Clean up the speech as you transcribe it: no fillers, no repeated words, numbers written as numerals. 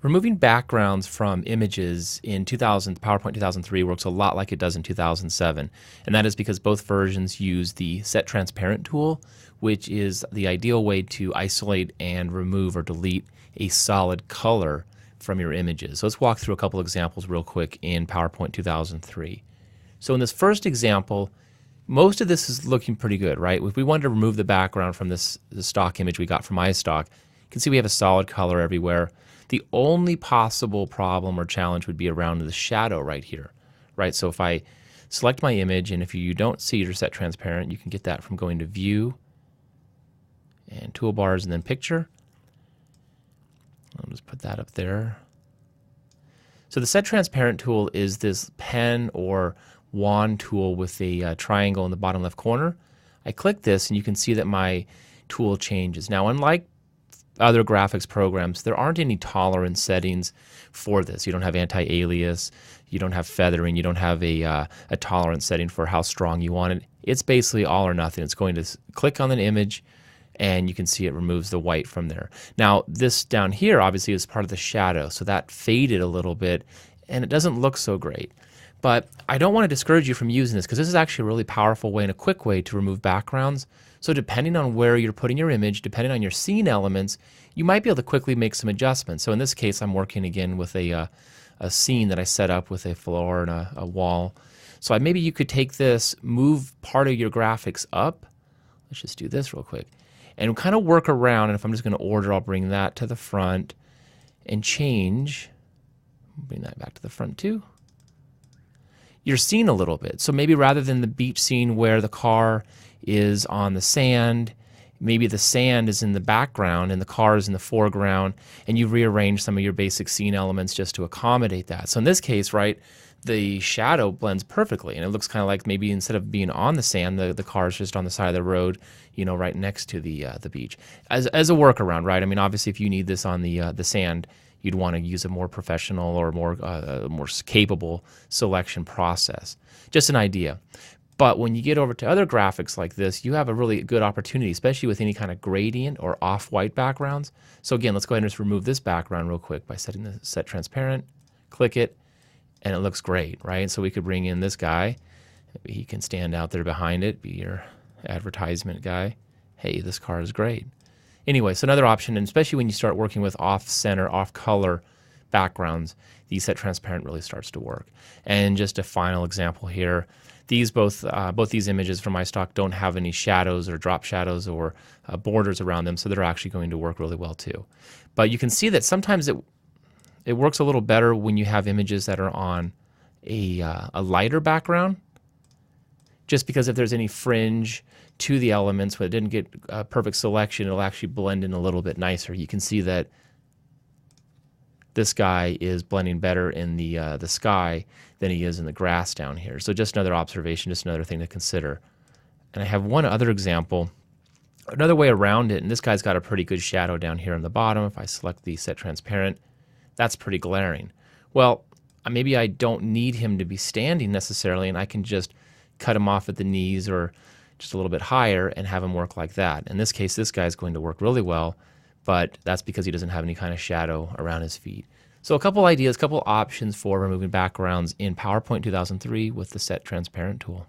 Removing backgrounds from images in PowerPoint 2003 works a lot like it does in 2007, and that is because both versions use the Set Transparent tool, which is the ideal way to isolate and remove or delete a solid color from your images. So let's walk through a couple examples real quick in PowerPoint 2003. So in this first example, most of this is looking pretty good, right? If we wanted to remove the background from the stock image we got from iStock, you can see we have a solid color everywhere. The only possible problem or challenge would be around the shadow right here, right? So if I select my image, and if you don't see your Set Transparent, you can get that from going to View and Toolbars and then Picture. I'll just put that up there. So the Set Transparent tool is this pen or wand tool with a triangle in the bottom left corner. I click this and you can see that my tool changes. Now, unlike other graphics programs, there aren't any tolerance settings for this. You don't have anti-alias, you don't have feathering, you don't have a tolerance setting for how strong you want it. It's basically all or nothing. It's going to click on an image and you can see it removes the white from there. Now this down here obviously is part of the shadow, so that faded a little bit and it doesn't look so great. But I don't want to discourage you from using this because this is actually a really powerful way and a quick way to remove backgrounds. So depending on where you're putting your image, depending on your scene elements, you might be able to quickly make some adjustments. So in this case, I'm working again with a scene that I set up with a floor and a wall. So maybe you could take this, move part of your graphics up. Let's just do this real quick. And kind of work around, and if I'm just going to order, I'll bring that to the front and change. Bring that back to the front too. Your scene a little bit. So maybe rather than the beach scene where the car is on the sand, maybe the sand is in the background and the car is in the foreground, and you rearrange some of your basic scene elements just to accommodate that. So in this case, right, the shadow blends perfectly, and it looks kind of like maybe instead of being on the sand, the car is just on the side of the road, you know, right next to the beach. As a workaround, right? I mean, obviously, if you need this on the sand, you'd want to use a more professional or more capable selection process. Just an idea. But when you get over to other graphics like this, you have a really good opportunity, especially with any kind of gradient or off-white backgrounds. So again, let's go ahead and just remove this background real quick by setting the Set Transparent, click it, and it looks great, right? So we could bring in this guy. Maybe he can stand out there behind it, be your advertisement guy. Hey, this car is great. Anyway, so another option, and especially when you start working with off-center, off-color backgrounds, the Set Transparent really starts to work. And just a final example here. These both these images from iStock don't have any shadows or drop shadows or borders around them, so they're actually going to work really well too. But you can see that sometimes it works a little better when you have images that are on a lighter background, just because if there's any fringe to the elements, when it didn't get a perfect selection, it'll actually blend in a little bit nicer. You can see that this guy is blending better in the sky than he is in the grass down here. So just another observation, just another thing to consider. And I have one other example, another way around it, and this guy's got a pretty good shadow down here on the bottom. If I select the Set Transparent, that's pretty glaring. Well, maybe I don't need him to be standing necessarily, and I can just cut him off at the knees or just a little bit higher and have him work like that. In this case, this guy's going to work really well, but that's because he doesn't have any kind of shadow around his feet. So a couple ideas, a couple options for removing backgrounds in PowerPoint 2003 with the Set Transparent tool.